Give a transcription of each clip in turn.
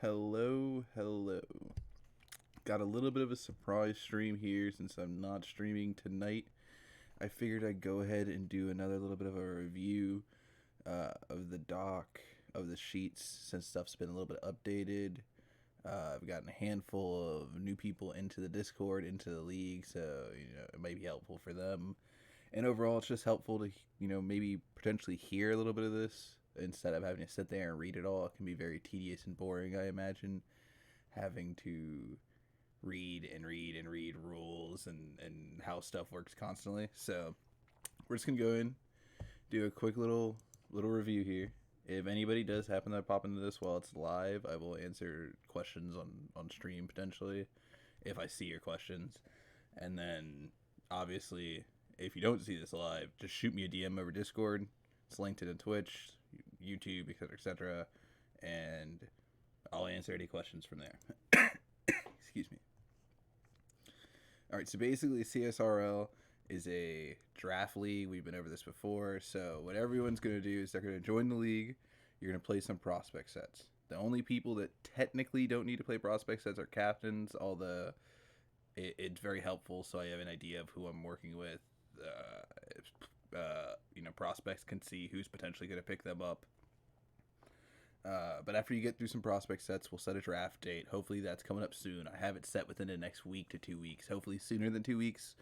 Hello. Got a little bit of a surprise stream here since I'm not streaming tonight. I figured I'd go ahead and do another little bit of a review of the doc, of the sheets, since stuff's been a little bit updated. I've gotten a handful of new people into the Discord, into the league, so it might be helpful for them. And overall, it's just helpful to maybe potentially hear a little bit of this instead of having to sit there and read it all. It can be very tedious and boring, I imagine, having to read rules and how stuff works constantly. So we're just gonna go in, do a quick little review here. If anybody does happen to pop into this while it's live, I will answer questions on stream potentially if I see your questions. And then obviously, if you don't see this live, just shoot me a DM over Discord. It's linked to Twitch, YouTube, etc., etc., and I'll answer any questions from there. Excuse me. All right, so basically, CSRL is a draft league. We've been over this before. So what everyone's going to do is they're going to join the league. You're going to play some prospect sets. The only people that technically don't need to play prospect sets are captains, although it's very helpful so I have an idea of who I'm working with. Prospects can see who's potentially going to pick them up. But after you get through some prospect sets, we'll set a draft date. Hopefully that's coming up soon. I have it set within the next week to 2 weeks. Hopefully sooner than 2 weeks.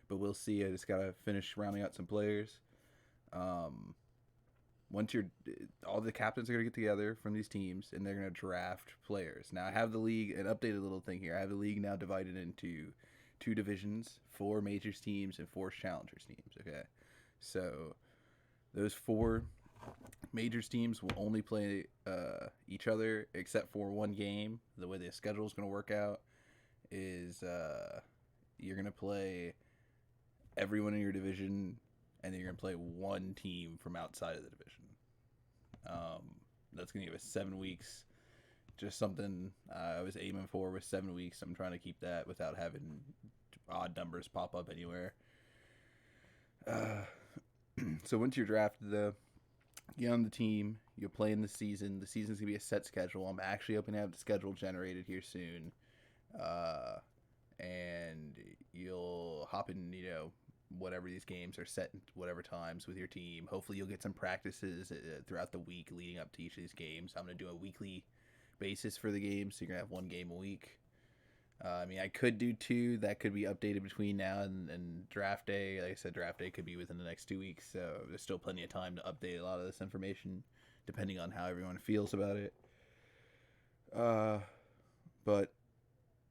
But we'll see. I just got to finish rounding out some players. Once all the captains are going to get together from these teams, and they're going to draft players. Now, I have the league, an updated little thing here. I have the league now divided into 2 divisions, 4 majors teams, and 4 challengers teams, okay? So those 4 majors teams will only play each other except for one game. The way the schedule is going to work out is you're going to play everyone in your division, and then you're going to play one team from outside of the division. That's going to give us 7 weeks. Just something I was aiming for with 7 weeks. I'm trying to keep that without having odd numbers pop up anywhere. So once you're drafted, though, get on the team, you'll play in the season. The season's going to be a set schedule. I'm actually hoping to have the schedule generated here soon. And you'll hop in, whatever these games are set in whatever times with your team. Hopefully you'll get some practices throughout the week leading up to each of these games. I'm going to do a weekly basis for the games, so you're going to have 1 game a week. I could do 2. That could be updated between now and draft day. Like I said, draft day could be within the next 2 weeks, so there's still plenty of time to update a lot of this information, depending on how everyone feels about it. But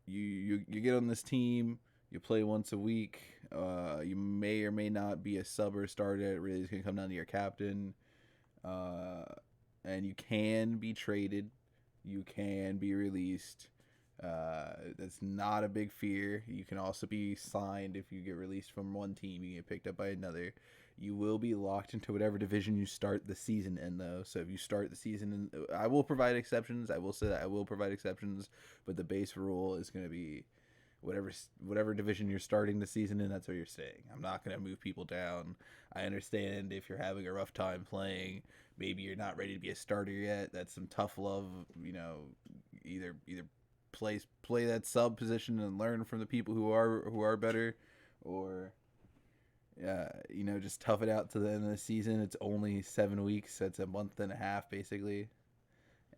you get on this team, you play once a week. You may or may not be a sub or starter. It really is going to come down to your captain. And you can be traded. You can be released. That's not a big fear. You can also be signed. If you get released from one team, you get picked up by another. You will be locked into whatever division you start the season in, though. So if you start the season in, I will provide exceptions. I will say that I will provide exceptions, but the base rule is going to be whatever division you're starting the season in, that's where you're staying. I'm not going to move people down. I understand if you're having a rough time playing, maybe you're not ready to be a starter yet. That's some tough love, either play that sub position and learn from the people who are better, or just tough it out to the end of the season. It's only 7 weeks. That's a month and a half basically.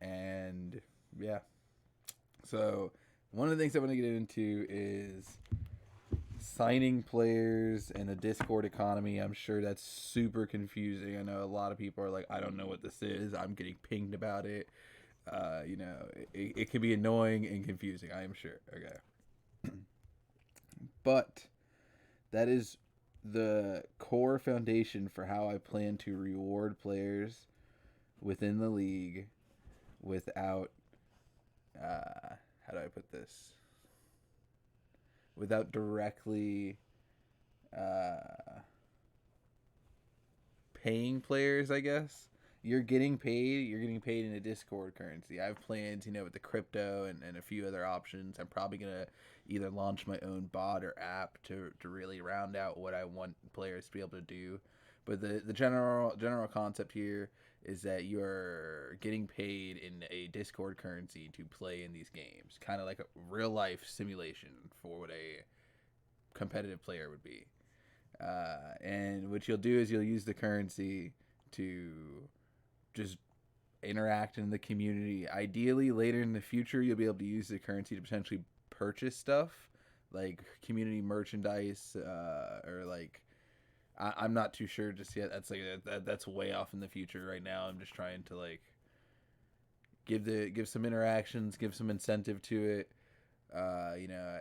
And yeah. So one of the things I want to get into is signing players in a Discord economy. I'm sure that's super confusing. I know a lot of people are like, I don't know what this is. I'm getting pinged about it. It can be annoying and confusing, I am sure. Okay. But that is the core foundation for how I plan to reward players within the league without how do I put this? Without directly paying players, I guess. You're getting paid in a Discord currency. I have plans, with the crypto and a few other options. I'm probably going to either launch my own bot or app to really round out what I want players to be able to do. But the general concept here is that you're getting paid in a Discord currency to play in these games, kind of like a real life simulation for what a competitive player would be. And what you'll do is you'll use the currency to just interact in the community. Ideally, later in the future, you'll be able to use the currency to potentially purchase stuff like community merchandise, or like I'm not too sure just yet. That's like that's way off in the future right now. I'm just trying to like give some interactions, give some incentive to it.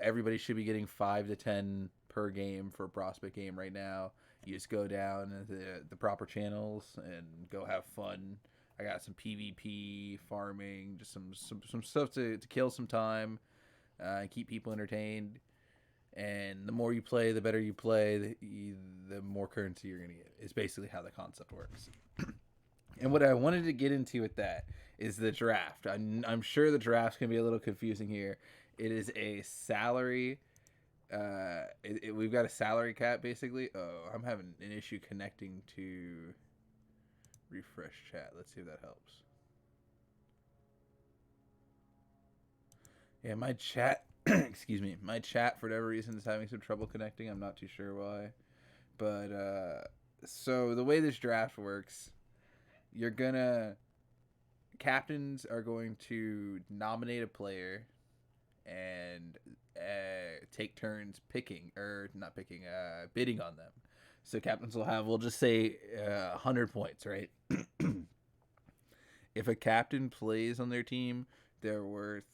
Everybody should be getting 5 to 10 per game for a prospect game right now. You just go down the proper channels and go have fun. I got some PvP farming, just some stuff to kill some time, and keep people entertained. And the more you play, the better you play, the more currency you're gonna get. Is basically how the concept works. And what I wanted to get into with that is the draft. I'm sure the draft's gonna be a little confusing here. It is a salary. We've got a salary cap basically. Oh, I'm having an issue connecting to refresh chat. Let's see if that helps. Yeah, my chat. Excuse me. My chat for whatever reason is having some trouble connecting. I'm not too sure why. But so the way this draft works, you're gonna captains are going to nominate a player and take turns picking or not picking, bidding on them. So captains will have, we'll just say, 100 points, right? If a captain plays on their team, they're worth,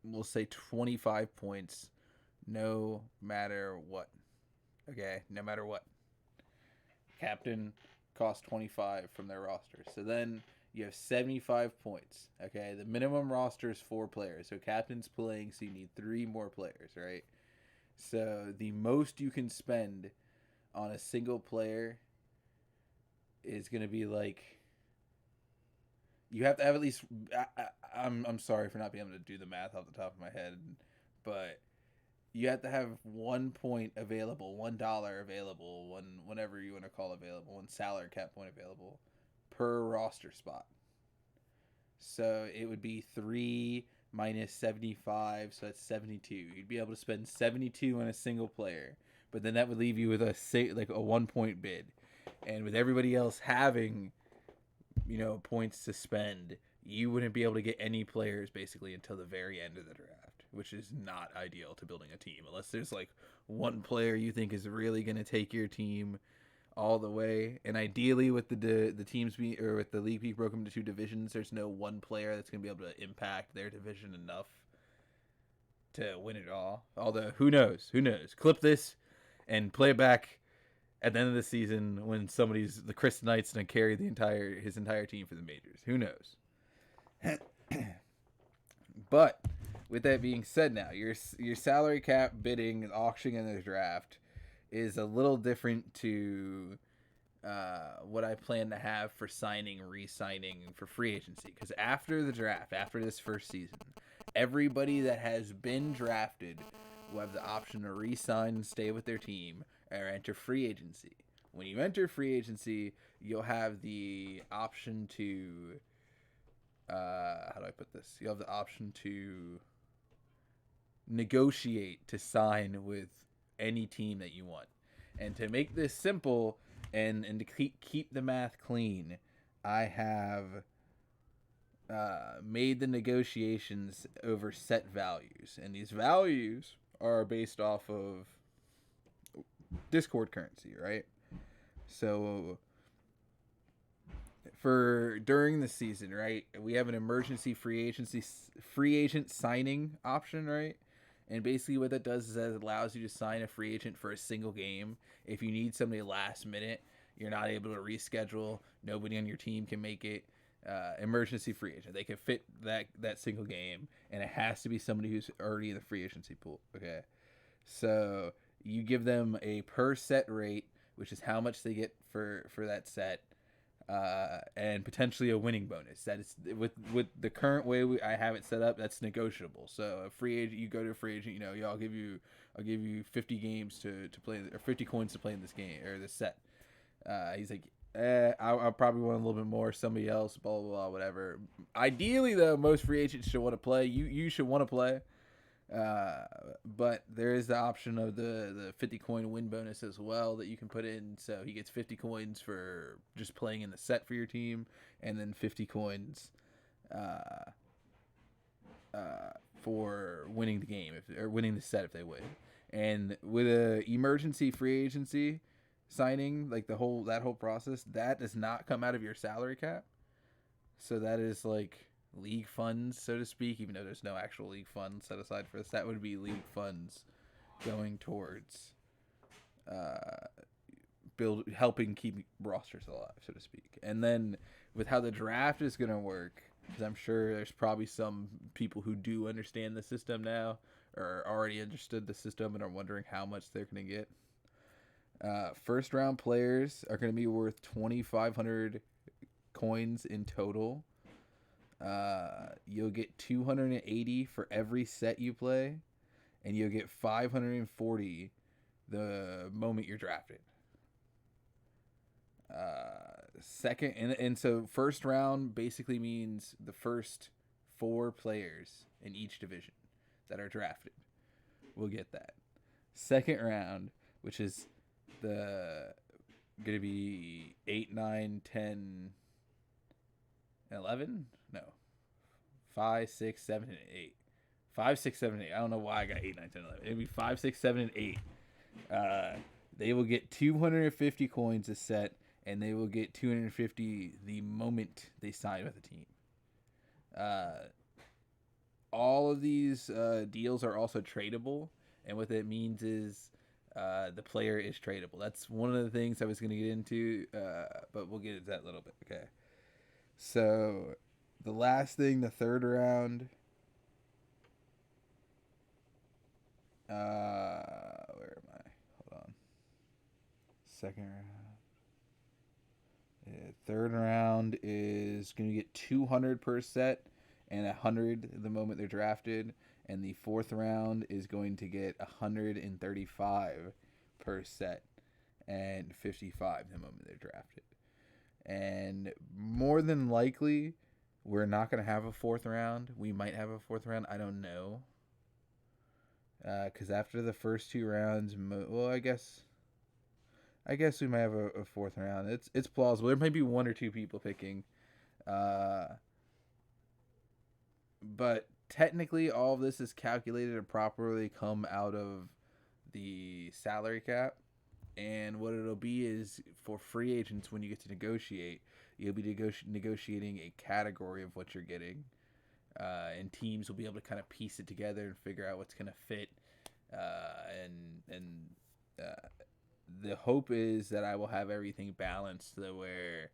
we'll say, 25 points, no matter what. Okay, no matter what. Captain costs 25 from their roster. So then you have 75 points. Okay, the minimum roster is 4 players. So captain's playing, so you need 3 more players, right? So the most you can spend on a single player is going to be like, you have to have at least, I'm sorry for not being able to do the math off the top of my head, but you have to have 1 point available, $1 available, whenever you want to call available, 1 salary cap point available per roster spot. So it would be 3 minus 75, so that's 72. You'd be able to spend 72 on a single player, but then that would leave you with a 1 point bid. And with everybody else having, points to spend, you wouldn't be able to get any players basically until the very end of the draft, which is not ideal to building a team unless there's like one player you think is really going to take your team all the way. And ideally with the teams with the league being broken into 2 divisions, there's no one player that's going to be able to impact their division enough to win it all. Although who knows? Clip this and play it back at the end of the season when the Chris Knight's going to carry his entire team for the majors. Who knows? But with that being said, now your salary cap bidding and auctioning in the draft is a little different to what I plan to have for signing, re-signing, for free agency. Because after the draft, after this first season, everybody that has been drafted will have the option to re-sign and stay with their team or enter free agency. When you enter free agency, you'll have the option to how do I put this? You'll have the option to negotiate to sign with any team that you want. And to make this simple and to keep the math clean, I have made the negotiations over set values. And these values are based off of Discord currency, right? So for during the season, right, we have an emergency free agent signing option, right? And basically what that does is that it allows you to sign a free agent for a single game. If you need somebody last minute, you're not able to reschedule, nobody on your team can make it, emergency free agent. They can fit that single game, and it has to be somebody who's already in the free agency pool. Okay, so you give them a per set rate, which is how much they get for that set, and potentially a winning bonus. That is with the current way I have it set up. That's negotiable. So a free agent, you go to a free agent. I'll give you 50 games to play, or 50 coins to play in this game or this set. He's like, I probably want a little bit more. Somebody else, blah blah blah, whatever. Ideally, though, most free agents should want to play. You should want to play. But there is the option of the 50 coin win bonus as well that you can put in. So he gets 50 coins for just playing in the set for your team, and then 50 coins for winning the game or winning the set if they win. And with a emergency free agency signing, like that whole process, that does not come out of your salary cap. So that is like league funds, so to speak, even though there's no actual league funds set aside for this. That would be league funds going towards helping keep rosters alive, so to speak. And then with how the draft is going to work, because I'm sure there's probably some people who do understand the system now or already understood the system and are wondering how much they're going to get. First round players are going to be worth 2,500 coins in total. You'll get 280 for every set you play, and you'll get 540 the moment you're drafted. Second, and so first round basically means the first 4 players in each division that are drafted will get that. Second round, which is the going to be 8, 9, 10, 11? No. 5, 6, 7, and 8. 5, 6, 7, 8. I don't know why I got 8, 9, 10, 11. It'll be 5, 6, 7, and 8. They will get 250 coins a set, and they will get 250 the moment they sign with a team. All of these deals are also tradable, and what that means is the player is tradable. That's one of the things I was going to get into, but we'll get into that in a little bit. Okay. So the last thing, the third round. Where am I? Hold on. Second round. Yeah, third round is going to get 200 per set and 100 the moment they're drafted. And the fourth round is going to get 135 per set and 55 the moment they're drafted. And more than likely, we're not going to have a fourth round. We might have a fourth round. I don't know. Because after the first 2 rounds, I guess we might have a fourth round. It's plausible. There might be 1 or 2 people picking. But technically, all of this is calculated to properly come out of the salary cap. And what it'll be is for free agents, when you get to negotiate, you'll be negotiating a category of what you're getting. And teams will be able to kind of piece it together and figure out what's going to fit. And the hope is that I will have everything balanced to where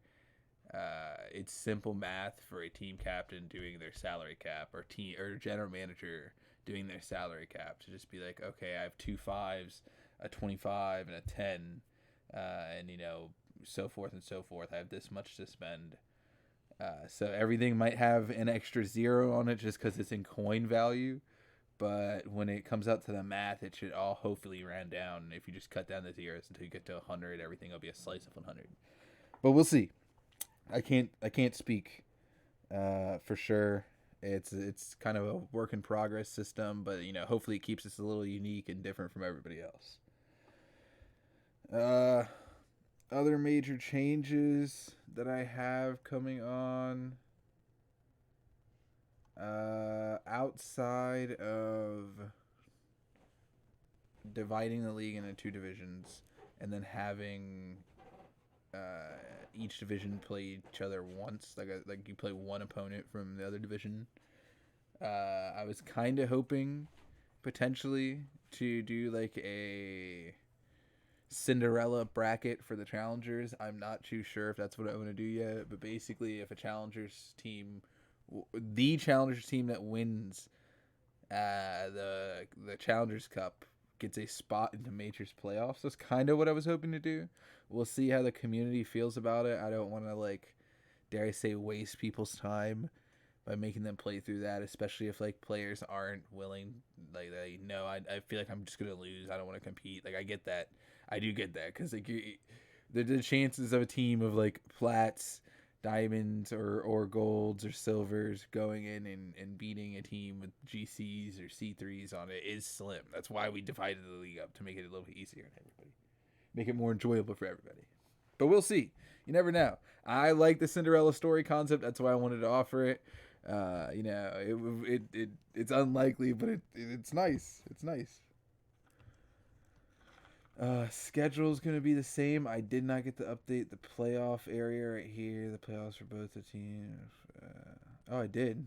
it's simple math for a team captain doing their salary cap or general manager doing their salary cap to just be like, okay, I have 2 5s, a 25, and a 10, and so forth and so forth. I have this much to spend. So everything might have an extra 0 on it just because it's in coin value. But when it comes out to the math, it should all hopefully round down. If you just cut down the zeros until you get to 100, everything will be a slice of 100. But we'll see. I can't speak for sure. It's kind of a work in progress system, but hopefully it keeps us a little unique and different from everybody else. Other major changes that I have coming on. Outside of dividing the league into 2 divisions and then having each division play each other once, like you play one opponent from the other division. I was kind of hoping potentially to do like a Cinderella bracket for the challengers. I'm not too sure if that's what I want to do yet, but basically if a challengers team, the challengers team that wins the Challengers Cup gets a spot into Majors playoffs. That's kind of what I was hoping to do. We'll see how the community feels about it. I don't want to dare I say, waste people's time by making them play through that, especially if players aren't willing. I feel like I'm just gonna lose. I don't want to compete. I get that. I do get that because the chances of a team of like plats, diamonds, or golds or silvers going in and beating a team with GCs or C3s on it is slim. That's why we divided the league up, to make it a little bit easier on everybody, make it more enjoyable for everybody. But we'll see. You never know. I like the Cinderella story concept. That's why I wanted to offer it. It's unlikely, but it's nice. It's nice. Schedule's gonna be the same. I did not get to update the playoff area right here. The playoffs for both the teams. I did.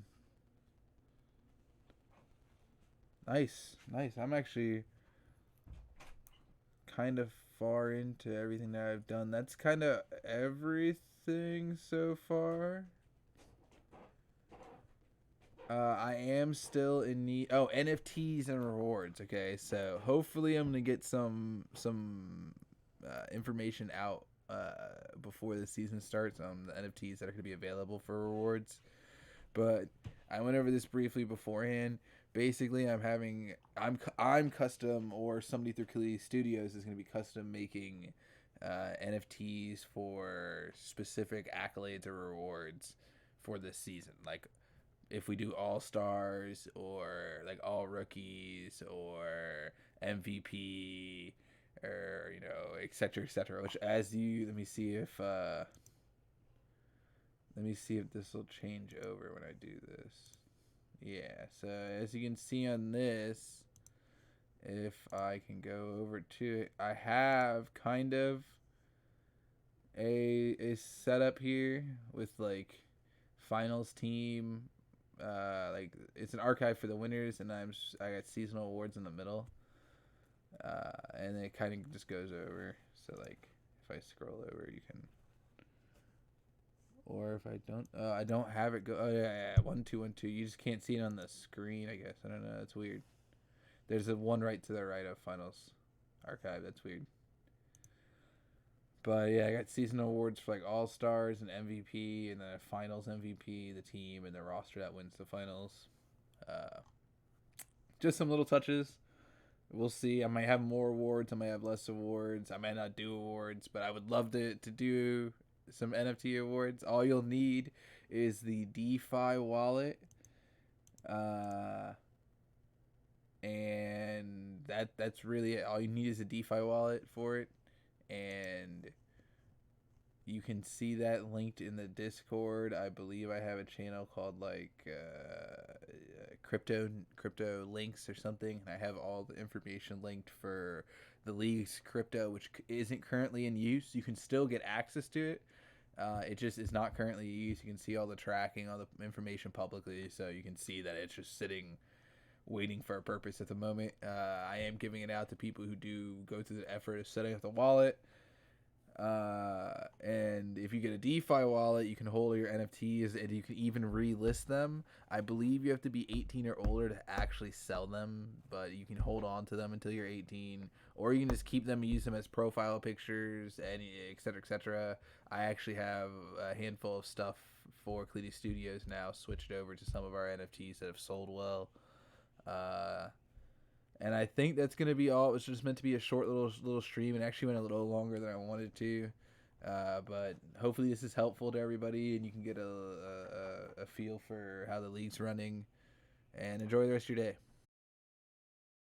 Nice, nice. I'm actually kind of far into everything that I've done. That's kind of everything so far. I am still in need. Oh, NFTs and rewards. Okay, so hopefully I'm gonna get some information out before the season starts on the NFTs that are gonna be available for rewards. But I went over this briefly beforehand. Basically, I'm custom, or somebody through Kali Studios is gonna be custom making NFTs for specific accolades or rewards for this season, like if we do all stars or like all rookies or MVP or etc etc. Which let me see if this will change over when I do this. Yeah, so as you can see on this, if I can go over to it, I have kind of a setup here with like finals team, like it's an archive for the winners, and I got seasonal awards in the middle, and it kind of just goes over. So like if I scroll over, you can, or if I don't have it go. Oh yeah, 1-2-1-2. You just can't see it on the screen, I guess. I don't know. It's weird. There's a one right to the right of finals archive. That's weird. But yeah, I got seasonal awards for like All Stars and MVP, and then a Finals MVP, the team, and the roster that wins the finals. Uh, just some little touches. We'll see. I might have more awards. I might have less awards. I might not do awards, but I would love to do some NFT awards. All you'll need is the DeFi wallet, and that's really it. All you need is a DeFi wallet for it, and you can see that linked in the Discord. I believe I have a channel called like crypto links or something. I have all the information linked for the league's crypto, which isn't currently in use. You can still get access to it. It just is not currently used. You can see all the tracking, all the information publicly, so you can see that it's just sitting, waiting for a purpose at the moment. I am giving it out to people who do go through the effort of setting up the wallet. And if you get a DeFi wallet, you can hold your NFTs, and you can even relist them. I believe you have to be 18 or older to actually sell them, but you can hold on to them until you're 18, or you can just keep them and use them as profile pictures, and etc etc. I actually have a handful of stuff for Kali Studios now switched over to some of our NFTs that have sold well. And I think that's gonna be all. It was just meant to be a short little stream, and actually went a little longer than I wanted to. But hopefully this is helpful to everybody, and you can get a feel for how the league's running, and enjoy the rest of your day.